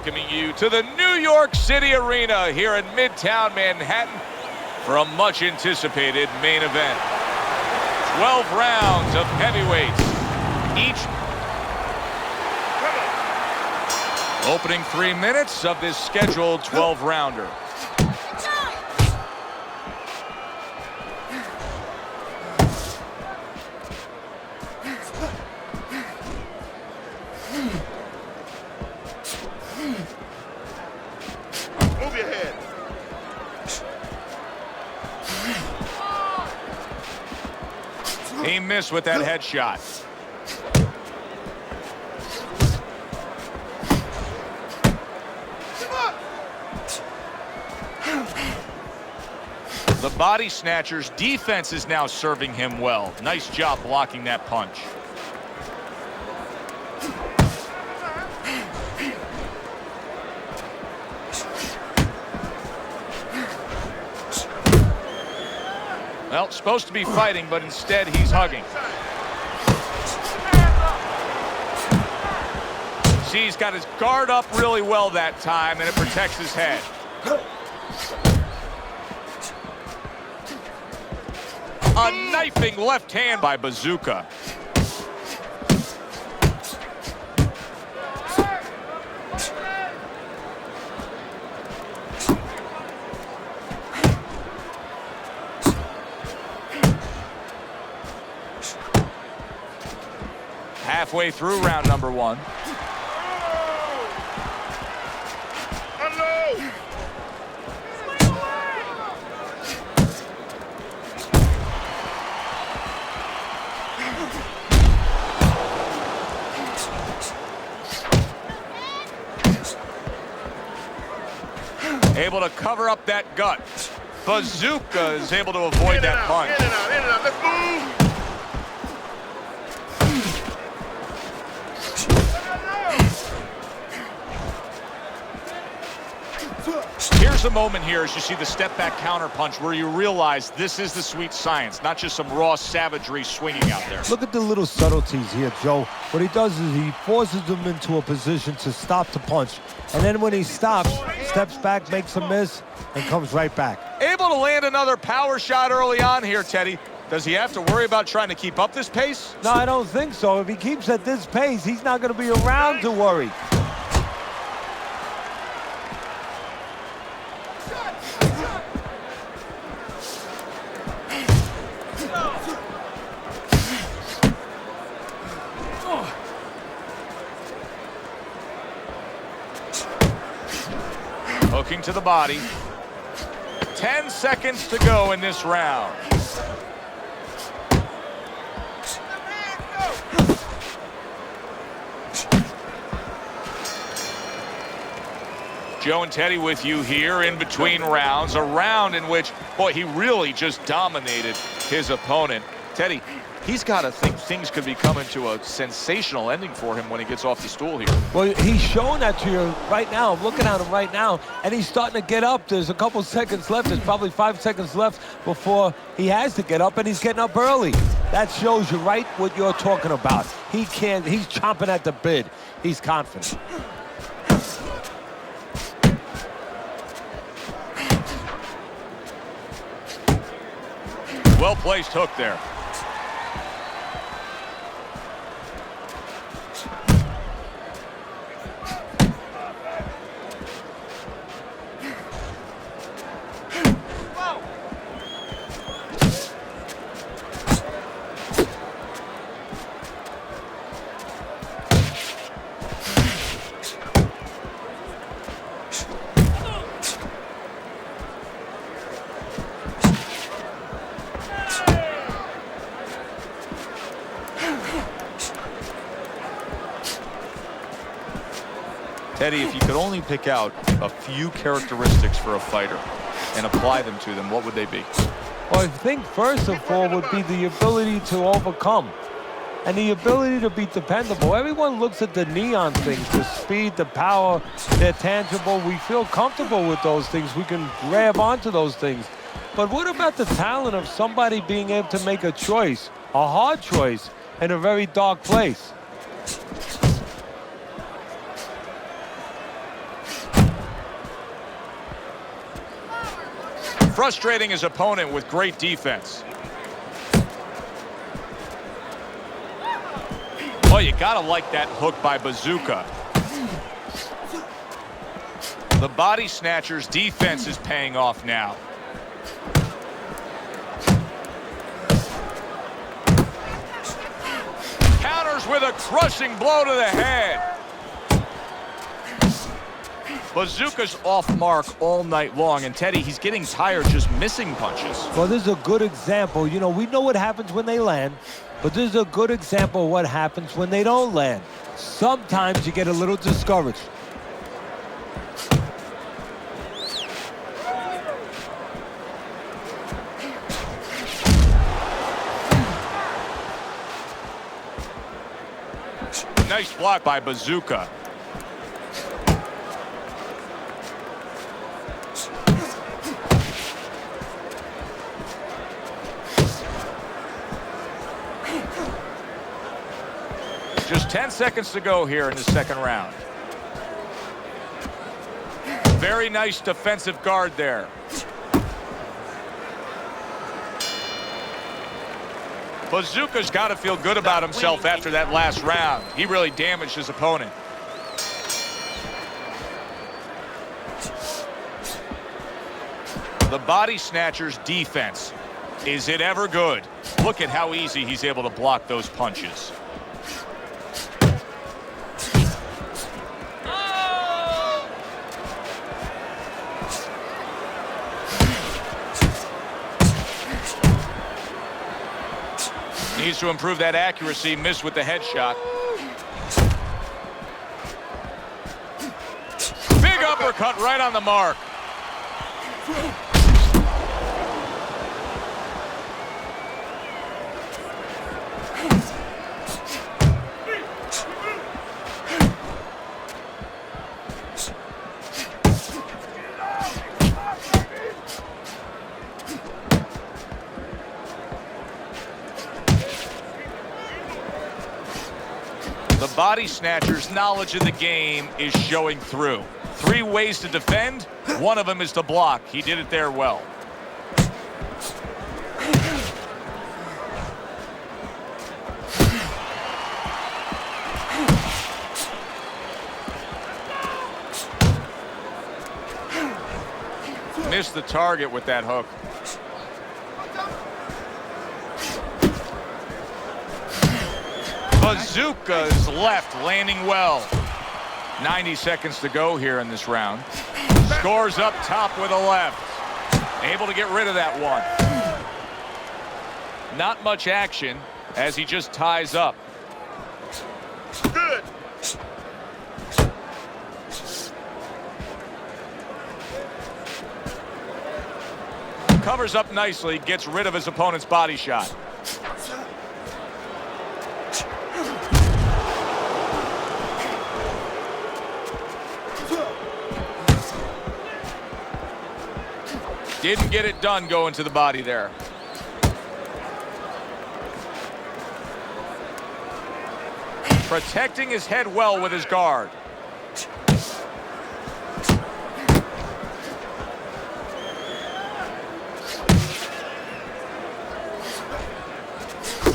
welcoming you to the New York City Arena here in Midtown Manhattan for a much-anticipated main event. 12 rounds of heavyweights, each opening 3 minutes of this scheduled 12-rounder. Move your head. He missed with that headshot. The body snatcher's defense is now serving him well. Nice job blocking that punch. Well, supposed to be fighting, but instead he's hugging. See, he's got his guard up really well that time, and it protects his head. A knifing left hand by Bazooka. Halfway through round number one. Able to cover up that gut. Bazooka is able to avoid that punch. In and out, in and out. Let's move. Here's a moment here as you see the step-back counter punch where you realize this is the sweet science, not just some raw savagery swinging out there. Look at the little subtleties here, Joe. What he does is he forces them into a position to stop the punch. And then when he stops, steps back, makes a miss, and comes right back. Able to land another power shot early on here, Teddy. Does he have to worry about trying to keep up this pace? No, I don't think so. If he keeps at this pace, he's not going to be around to worry. Hooking to the body. 10 seconds to go in this round. Joe and Teddy with you here in between rounds. A round in which, boy, he really just dominated his opponent. Teddy, he's got to think things could be coming to a sensational ending for him when he gets off the stool here. Well, he's showing that to you right now. I'm looking at him right now, and he's starting to get up. There's a couple seconds left. There's probably 5 seconds left before he has to get up, and he's getting up early. That shows you right what you're talking about. He's chomping at the bit. He's confident. Well-placed hook there. Teddy, if you could only pick out a few characteristics for a fighter and apply them to them, what would they be? Well, I think first of all would be the ability to overcome and the ability to be dependable. Everyone looks at the neon things, the speed, the power, they're tangible. We feel comfortable with those things. We can grab onto those things. But what about the talent of somebody being able to make a choice, a hard choice, in a very dark place? frustrating his opponent with great defense. Oh, you gotta like that hook by Bazooka. The body snatcher's defense is paying off now. Counters with a crushing blow to the head. Bazooka's off mark all night long, and Teddy, he's getting tired just missing punches. Well, this is a good example. You know, we know what happens when they land, but this is a good example of what happens when they don't land. Sometimes you get a little discouraged. Nice block by Bazooka. Just 10 seconds to go here in the second round. Very nice defensive guard there. Bazooka's got to feel good about himself after that last round. He really damaged his opponent. The body snatcher's defense. Is it ever good? Look at how easy he's able to block those punches. Needs to improve that accuracy. Missed with the headshot. Big uppercut right on the mark. The body snatcher's knowledge of the game is showing through. 3 ways to defend. One of them is to block. He did it there well. Missed the target with that hook. Bazooka's left landing well. 90 seconds to go here in this round. Scores up top with a left. Able to get rid of that one. Not much action as he just ties up. Good. Covers up nicely, gets rid of his opponent's body shot. Didn't get it done going to the body there. Protecting his head well with his guard.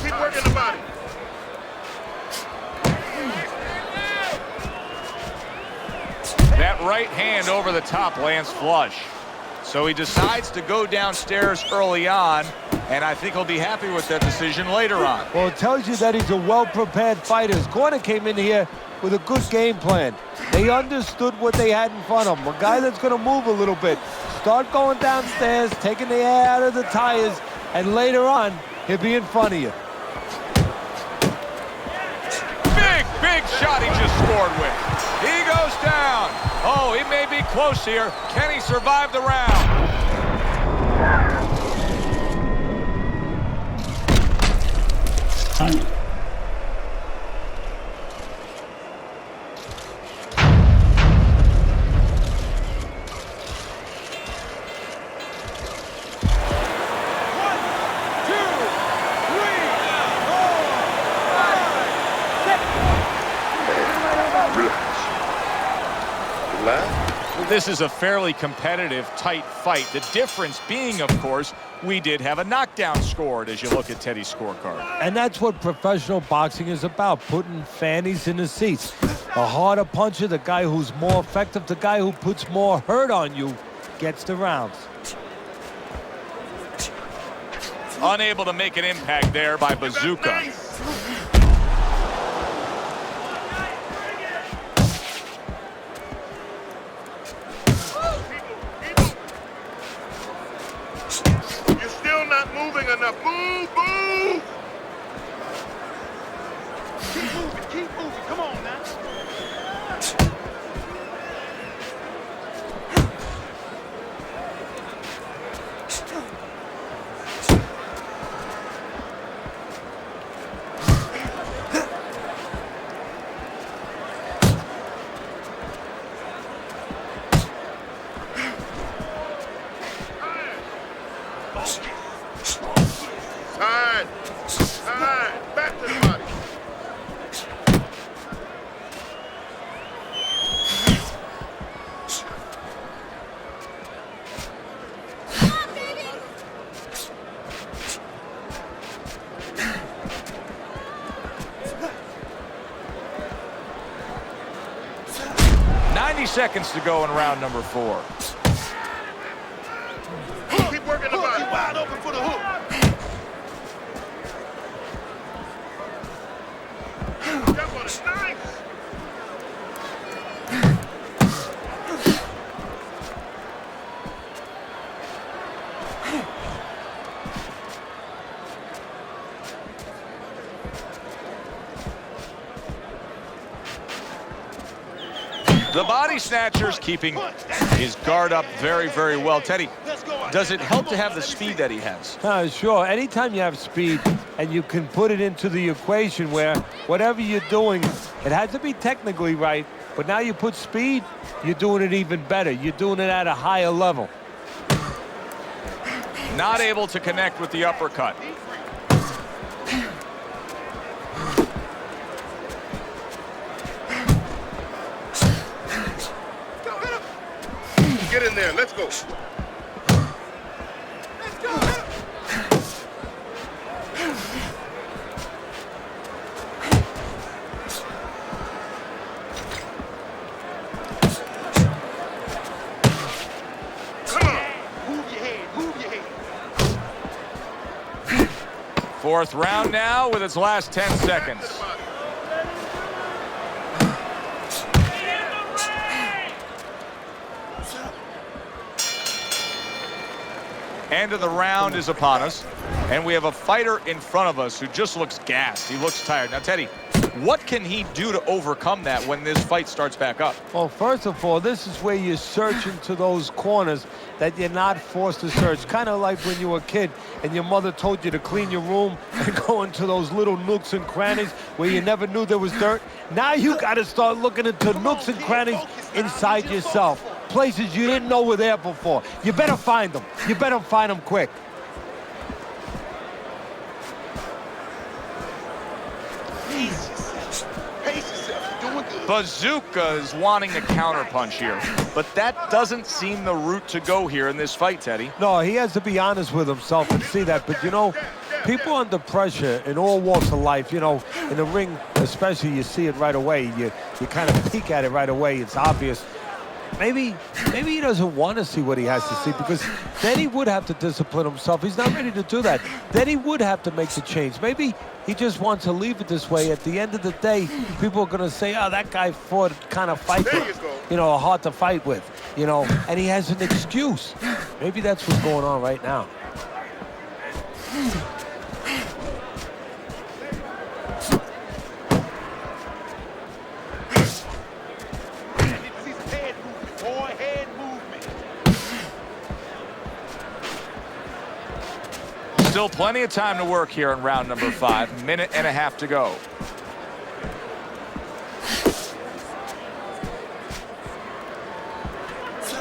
Keep working the body. That right hand over the top lands flush. So he decides to go downstairs early on, and I think he'll be happy with that decision later on. Well, it tells you that he's a well-prepared fighter. His corner came in here with a good game plan. They understood what they had in front of him. A guy that's going to move a little bit. Start going downstairs, taking the air out of the tires, and later on, he'll be in front of you. Big shot he just scored with. He goes down. Oh, he may be close here. Can he survive the round? this is a fairly competitive, tight fight. The difference being, of course, we did have a knockdown scored as you look at Teddy's scorecard. And that's what professional boxing is about, putting fannies in the seats. The harder puncher, the guy who's more effective, the guy who puts more hurt on you, gets the rounds. Unable to make an impact there by Bazooka. You're still not moving enough. Move, move! Keep moving, come on now. Time. Back to the body. Come on, baby. 90 seconds to go in round number 4. Keep working the body. Wide open for the hook. Jump on it. Nice. The body snatcher's keeping his guard up very, very well. Teddy, does it help to have the speed that he has? Sure. Anytime you have speed and you can put it into the equation where whatever you're doing, it has to be technically right, but now you put speed, you're doing it even better. You're doing it at a higher level. Not able to connect with the uppercut. Get in there. Let's go. Come on. Move your head. Move your head. 4th round now with its last 10 seconds. End of the round is upon us, and we have a fighter in front of us who just looks gassed. He looks tired. Now, Teddy, what can he do to overcome that when this fight starts back up? Well, first of all, this is where you search into those corners that you're not forced to search. Kind of like when you were a kid and your mother told you to clean your room and go into those little nooks and crannies where you never knew there was dirt. Now you got to start looking into nooks and crannies inside yourself. Places you didn't know were there before. You better find them. You better find them quick. Pace yourself. You're doing good. Bazooka is wanting to counterpunch here, but that doesn't seem the route to go here in this fight, Teddy. No, he has to be honest with himself and see that. But, you know, people under pressure in all walks of life, you know, in the ring especially, you see it right away. You kind of peek at it right away. It's obvious. Maybe he doesn't want to see what he has to see, because then he would have to discipline himself. He's not ready to do that. Then he would have to make the change. Maybe he just wants to leave it this way. At the end of the day, people are going to say, oh, that guy fought kind of fight, you know, hard to fight with, you know, and he has an excuse. Maybe that's what's going on right now. Still plenty of time to work here in round number 5. Minute and a half to go.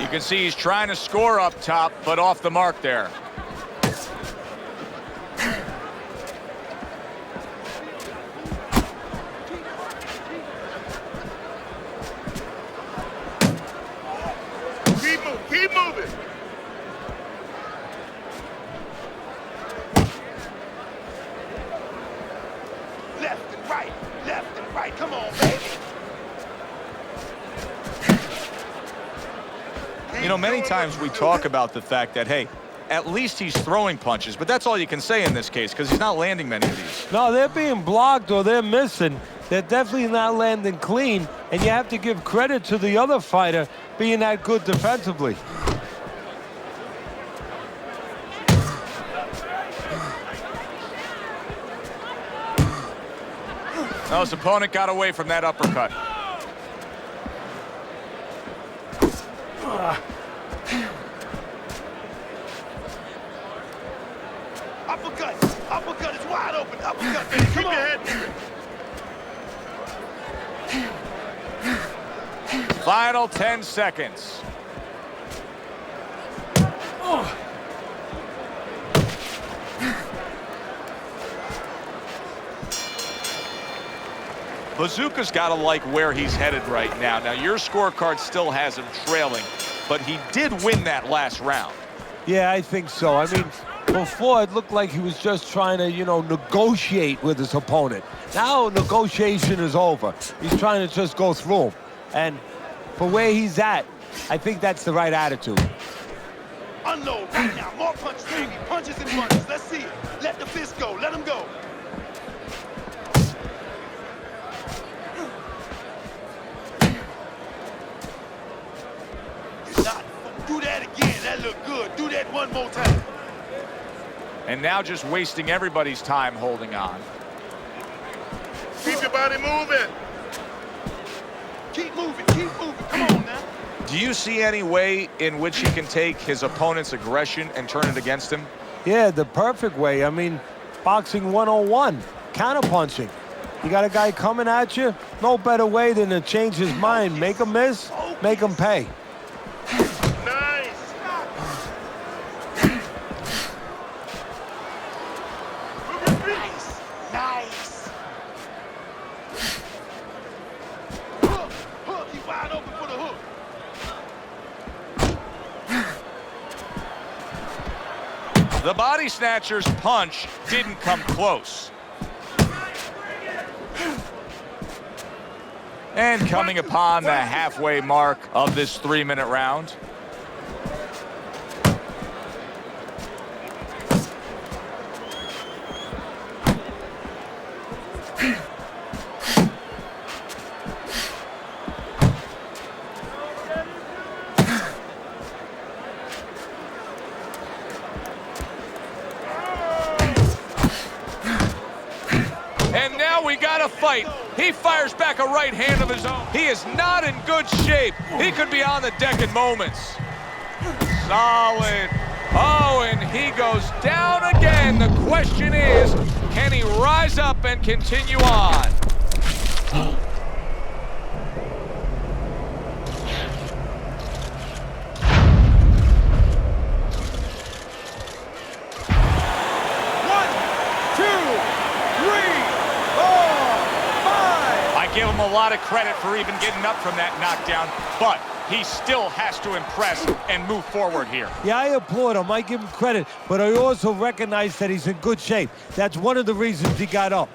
You can see he's trying to score up top, but off the mark there. You know, many times we talk about the fact that, hey, at least he's throwing punches, but that's all you can say in this case because he's not landing many of these. No, they're being blocked or they're missing. They're definitely not landing clean, and you have to give credit to the other fighter being that good defensively. No, his opponent got away from that uppercut. Uppercut! Uppercut is wide open! Uppercut! Keep your head moving! Final 10 seconds. Bazooka's got to like where he's headed right now. Now, your scorecard still has him trailing, but he did win that last round. Yeah, I think so. I mean, before it looked like he was just trying to, you know, negotiate with his opponent. Now negotiation is over. He's trying to just go through him. And for where he's at, I think that's the right attitude. Unload right now. More punches, baby. Punches and punches. Let's see it. Let the fist go. Let him go. Do that again. That looked good. Do that one more time. And now just wasting everybody's time holding on. Keep your body moving. Keep moving. Keep moving. Come on now. Do you see any way in which he can take his opponent's aggression and turn it against him? Yeah, the perfect way. I mean, boxing 101, counterpunching. You got a guy coming at you, no better way than to change his mind. Make him miss, make him pay. Nice. Nice. Hook. Hook. He's wide open for the hook. The body snatcher's punch didn't come close. And coming upon the halfway mark of this 3-minute round. And now we got a fight. He fires back a right hand of his own. He is not in good shape. He could be on the deck in moments. Solid. Oh, and he goes down again. The question is, can he rise up and continue on? Give him a lot of credit for even getting up from that knockdown, but he still has to impress and move forward here. Yeah, I applaud him. I give him credit, but I also recognize that he's in good shape. That's one of the reasons he got up.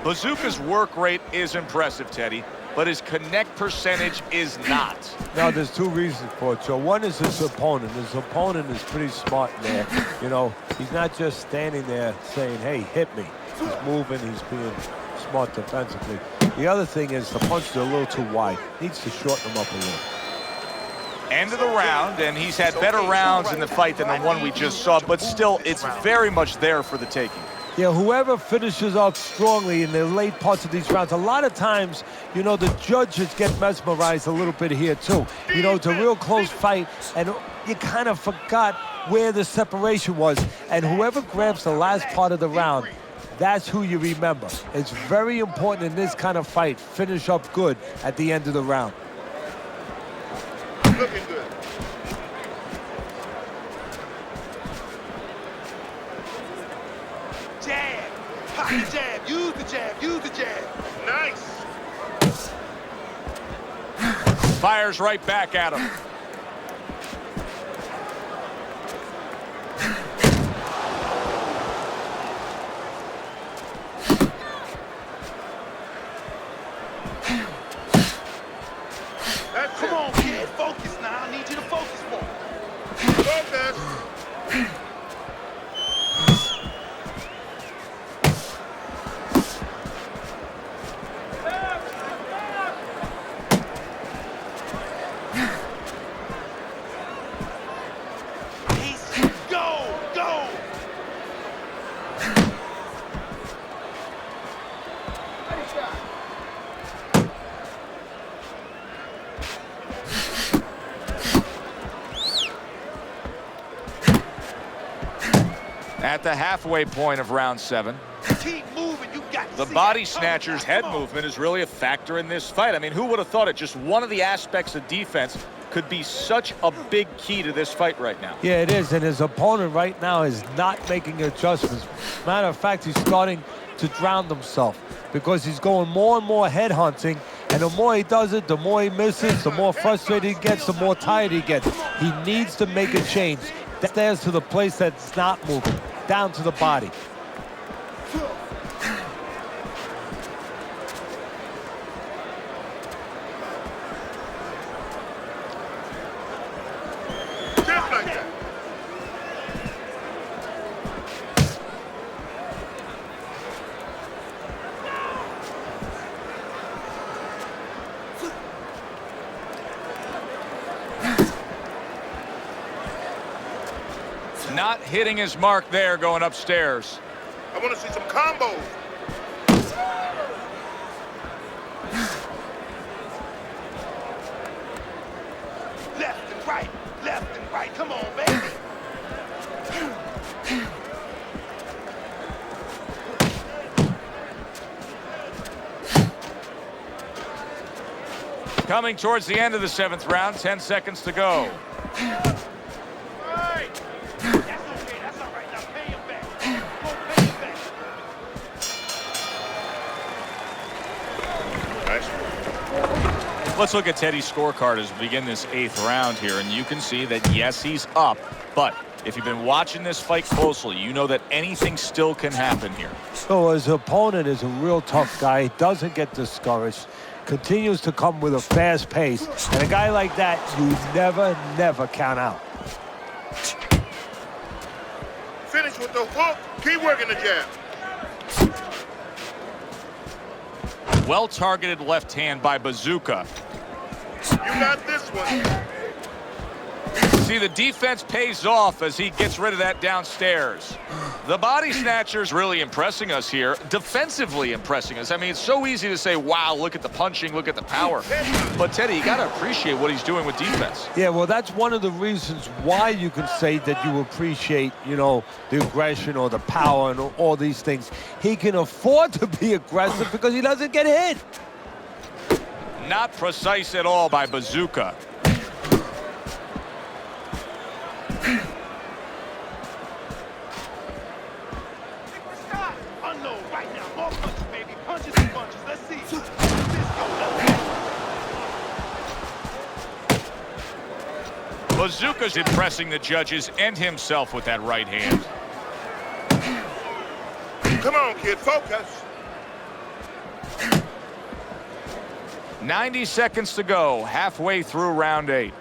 Bazooka's work rate is impressive, Teddy, but his connect percentage is not. Now, there's two reasons for it, Joe. One is his opponent. His opponent is pretty smart in there. You know, he's not just standing there saying, hey, hit me. He's moving, he's being smart defensively. The other thing is the punches are a little too wide. Needs to shorten them up a little. End of the round, and he's had better rounds in the fight than the one we just saw, but still, it's very much there for the taking. Yeah, whoever finishes off strongly in the late parts of these rounds, a lot of times, you know, the judges get mesmerized a little bit here, too. You know, it's a real close fight, and you kind of forgot where the separation was. And whoever grabs the last part of the round, that's who you remember. It's very important in this kind of fight, finish up good at the end of the round. Looking good. Jab. Pop the jab. Use the jab. Use the jab. Nice. Fires right back at him. Come on, kid. Focus now. I need you to focus more. Focus. At the halfway point of round 7. Keep moving. You got to The see body that. snatcher's Come head on. movement is really a factor in this fight. I mean, who would have thought it? Just one of the aspects of defense could be such a big key to this fight right now. Yeah, it is, and his opponent right now is not making adjustments. Matter of fact, he's starting to drown himself because he's going more and more head hunting, and the more he does it, the more he misses, the more frustrated he gets, the more tired he gets. He needs to make a change. That stairs to the place that's not moving, down to the body. Just like that. Not hitting his mark there going upstairs. I want to see some combos. Left and right. Left and right. Come on, baby. Coming towards the end of the 7th round, 10 seconds to go. Right. That's okay. That's all right. Now pay him back. Go pay him back. Nice. Let's look at Teddy's scorecard as we begin this 8th round here, and you can see that, yes, he's up, but if you've been watching this fight closely, you know that anything still can happen here. So his opponent is a real tough guy. He doesn't get discouraged, continues to come with a fast pace, and a guy like that, you never count out. Finish with the hook. Keep working the jab. Well-targeted left hand by Bazooka. You got this one. See, the defense pays off as he gets rid of that downstairs. The body snatcher's really impressing us here, defensively impressing us. I mean, it's so easy to say, wow, look at the punching, look at the power. But, Teddy, you got to appreciate what he's doing with defense. Yeah, well, that's one of the reasons why you can say that you appreciate, you know, the aggression or the power and all these things. He can afford to be aggressive because he doesn't get hit. Not precise at all by Bazooka. Unload right now. More punches, baby. Punches and punches. Let's see. Let's go. Bazooka's impressing the judges and himself with that right hand. Come on, kid. Focus. 90 seconds to go, halfway through round 8.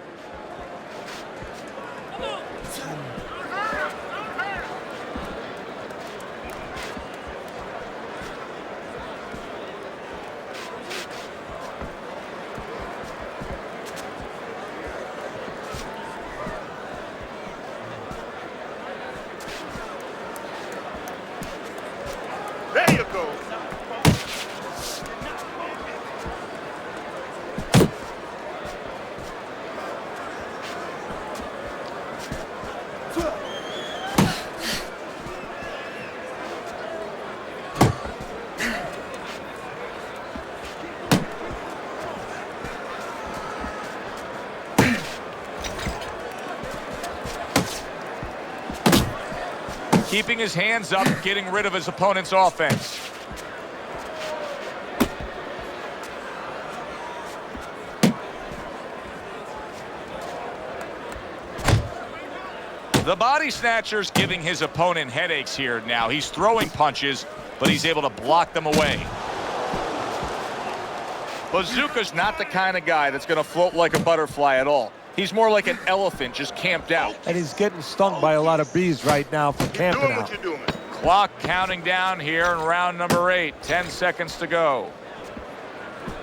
There you go. Keeping his hands up, getting rid of his opponent's offense. The body snatcher's giving his opponent headaches here now. He's throwing punches, but he's able to block them away. Bazooka's not the kind of guy that's going to float like a butterfly at all. He's more like an elephant just camped out. And he's getting stung by a lot of bees right now for camping Doing out. what you're doing. Clock counting down here in round number 8. 10 seconds to go.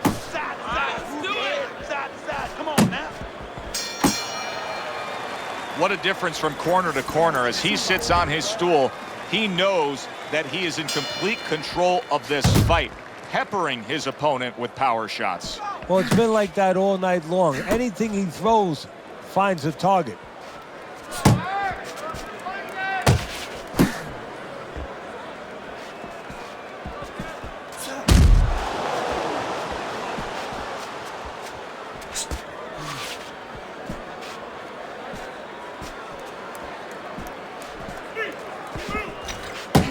Side to side. Move your head. Side to side. Come on now. What a difference from corner to corner. As he sits on his stool, he knows that he is in complete control of this fight, peppering his opponent with power shots. Well, it's been like that all night long. Anything he throws finds a target.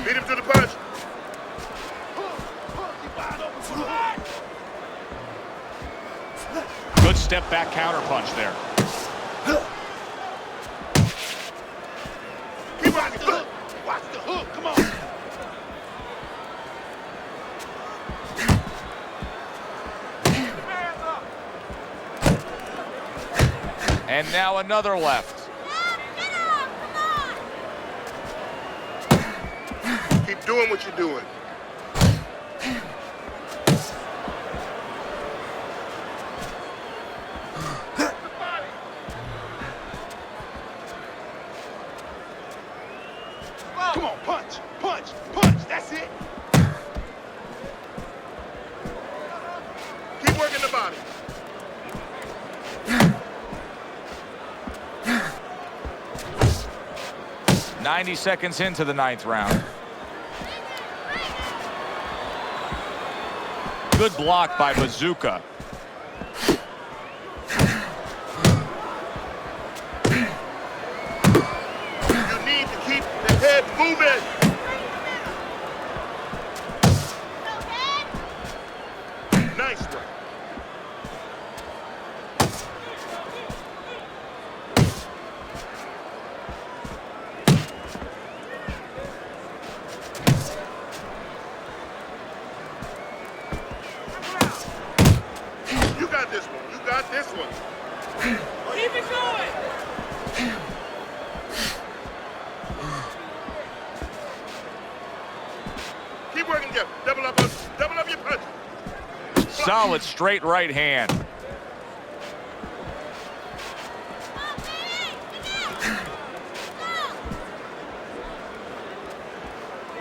Beat him to the punch. Good step back counter punch there. Keep watch the hook. Watch the hook. Come on. And now another left. Keep doing what you're doing. Come on, punch, punch, punch. That's it. Keep working the body. .90 seconds into the 9th round. Good block by Bazooka. You need to keep the head moving. Nice one. You got this one. You got this one. Keep it going. Keep working, Jeff. Double up your punch. Solid straight right hand.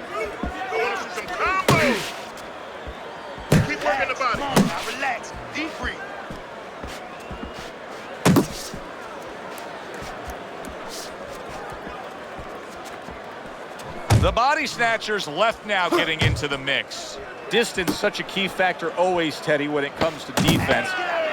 I want to see some combos. Keep working the body. Come on, now relax. Deep breathe. The body snatcher's left now getting into the mix. Distance, such a key factor always, Teddy, when it comes to defense.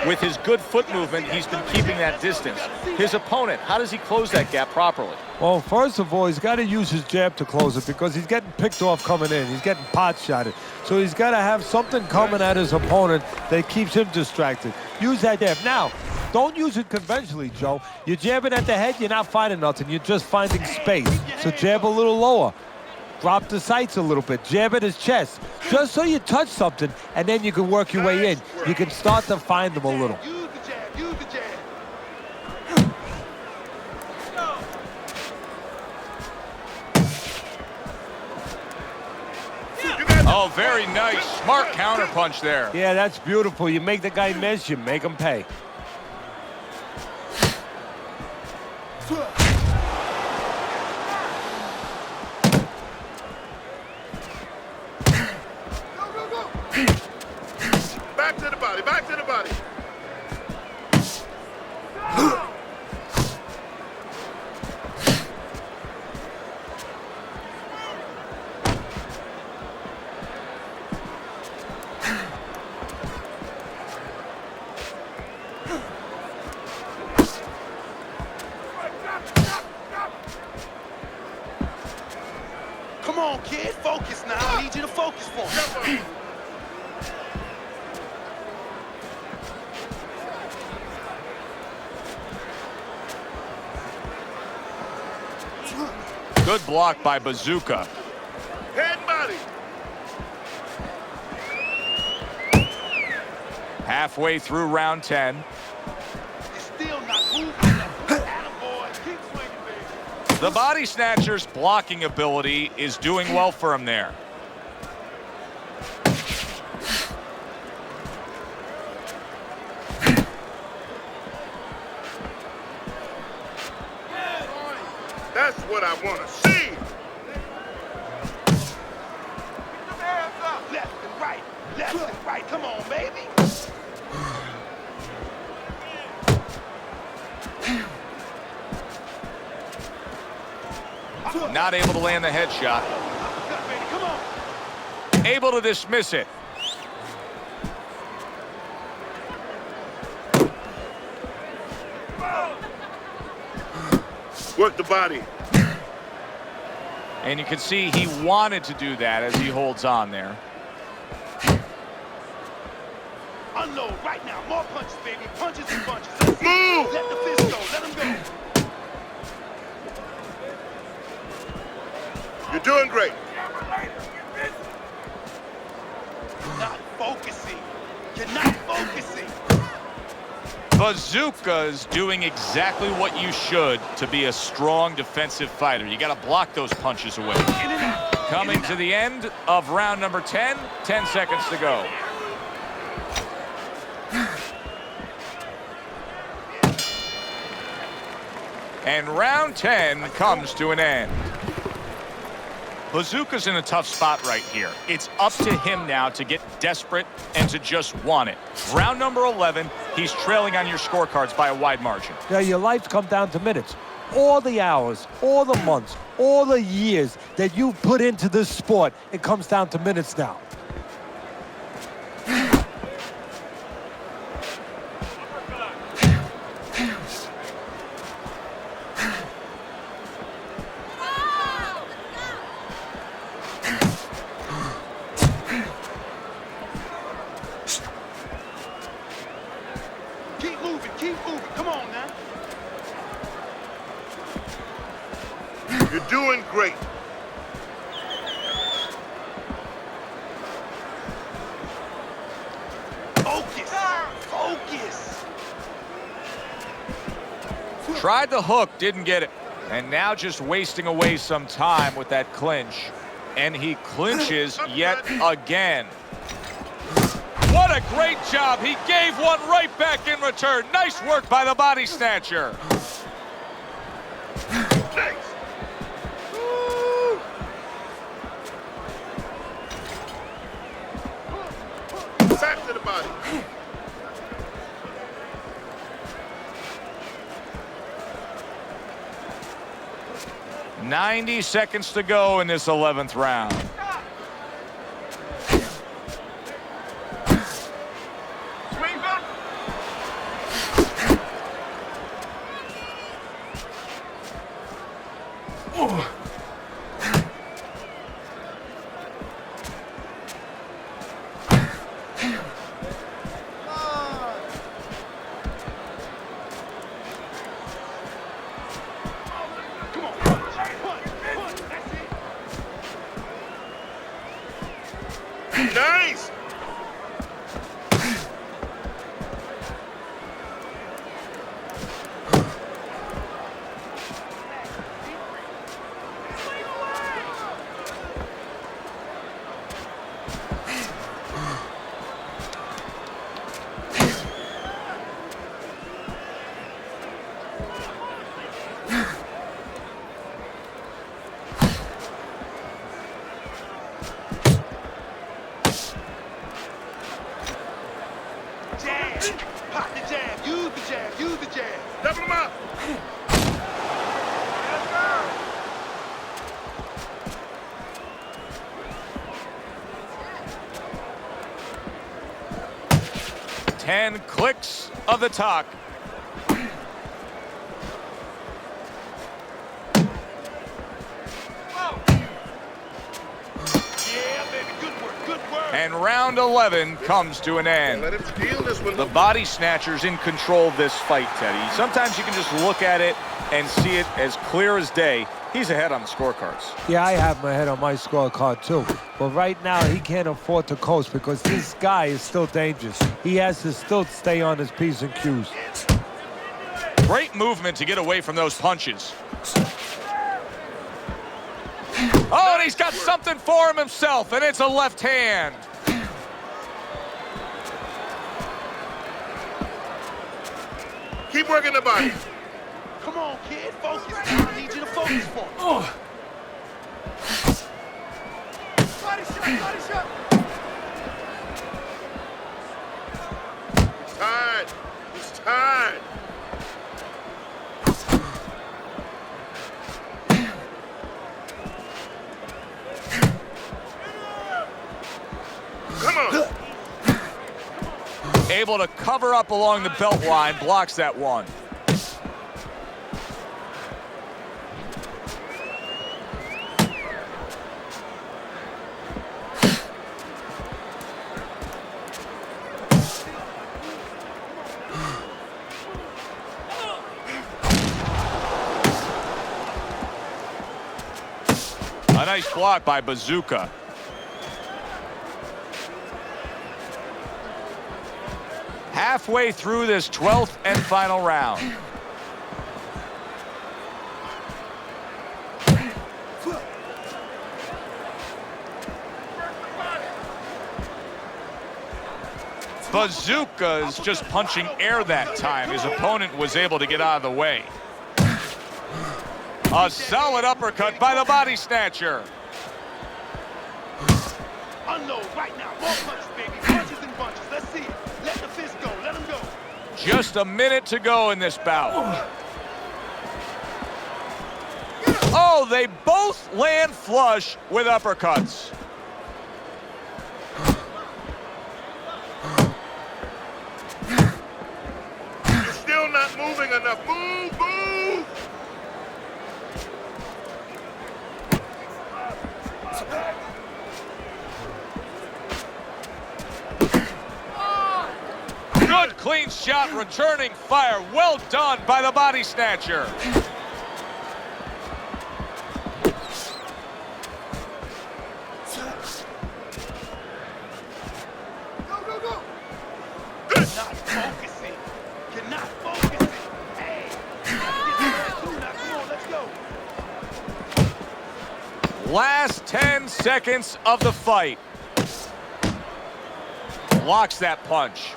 With his good foot movement, he's been keeping that distance. His opponent, how does he close that gap properly? Well, first of all, he's got to use his jab to close it because he's getting picked off coming in. He's getting pot shotted. So he's got to have something coming at his opponent that keeps him distracted. Use that jab. Now, don't use it conventionally, Joe. You're jabbing at the head, you're not finding nothing. You're just finding space. So jab a little lower. Drop the sights a little bit. Jab at his chest. Just so you touch something, and then you can work your way in. You can start to find them a little. Use the jab. Use the jab. Oh, very nice. Smart counter punch there. Yeah, that's beautiful. You make the guy miss, you make him pay. Back to the body. Back to the body. Come on, kid. Focus now. I need you to focus for me. Good block by Bazooka. Head and body. Halfway through round 10. You're still not moving. Attaboy. Keep swinging, baby. The body snatcher's blocking ability is doing well for him there. That's what I want to see. Left and right. Left and right. Come on, baby. Not able to land the headshot. Come on. Able to dismiss it. Work the body. And you can see he wanted to do that as he holds on there. Unload right now. More punches, baby. Punches and punches. Let's move. Let the fist go. Let him go. You're doing great. Not focusing. You're not focusing. Bazooka's doing exactly what you should to be a strong defensive fighter. You got to block those punches away. Coming to the end of round number 10, 10 seconds to go. And round 10 comes to an end. Bazooka's in a tough spot right here. It's up to him now to get desperate and to just want it. Round number 11, he's trailing on your scorecards by a wide margin. Yeah, your life comes down to minutes. All the hours, all the months, all the years that you put into this sport, it comes down to minutes now. Keep moving. Come on now. You're doing great. Focus. Focus. Tried the hook, didn't get it. And now just wasting away some time with that clinch. And he clinches yet again. What a great job. He gave one right back in return. Nice work by the body snatcher. Nice. Back to the body. "90 seconds to go in this 11th round. Swing back. Come on. Punch. That's it. Nice. Jab. Pop the jab. Use the jab. Use the jab. Double him up. Yes, sir. 10 clicks of the talk. Yeah, baby. Good work. Good work. And round 11 comes to an end. Let him steal this one. The body snatcher's in control of this fight, Teddy. Sometimes you can just look at it and see it as clear as day. He's ahead on the scorecards. Yeah, I have my head on my scorecard too. But right now, he can't afford to coast because this guy is still dangerous. He has to still stay on his P's and Q's. Great movement to get away from those punches. Oh, and he's got something for him himself, and it's a left hand. Keep working the body. Come on, kid, focus. I need you to focus for me. Body shot, body shot. He's tired. He's tired. Come on. Able to cover up along the belt line, blocks that one. A nice block by Bazooka. Halfway through this 12th and final round. Bazooka's just punching air that time. His opponent was able to get out of the way. A solid uppercut by the body snatcher. Unload right now. More punches, baby. Punches and bunches. Let's see it. Let the fist go. Let him go. Just a minute to go in this bout. Oh, they both land flush with uppercuts. You're still not moving enough. Move, move. Good clean shot, returning fire. Well done by the body snatcher. Go, go, go. You're not focusing. You're not focusing. Hey. Come on, let's go. Last 10 seconds of the fight. Blocks that punch.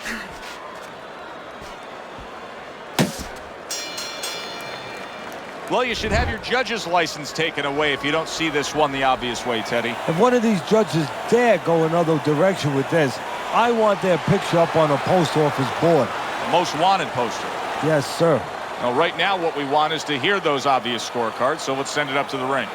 Well, you should have your judge's license taken away if you don't see this one the obvious way, Teddy. If one of these judges dare go another direction with this, I want their picture up on a post office board. Most wanted poster. Yes, sir. Now, right now, what we want is to hear those obvious scorecards, so let's send it up to the ring.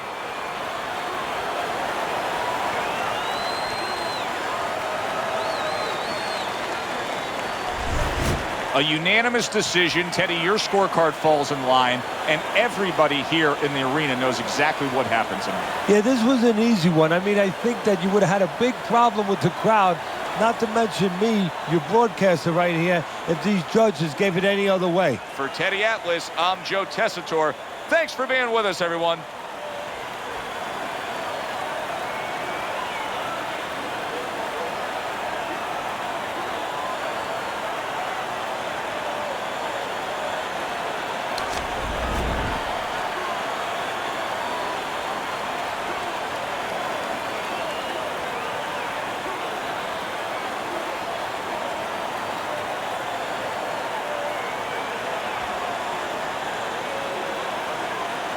A unanimous decision. Teddy, your scorecard falls in line, and everybody here in the arena knows exactly what happened tonight. Yeah, this was an easy one. I mean, I think that you would have had a big problem with the crowd, not to mention me, your broadcaster right here, if these judges gave it any other way. For Teddy Atlas, I'm Joe Tessitore. Thanks for being with us, everyone.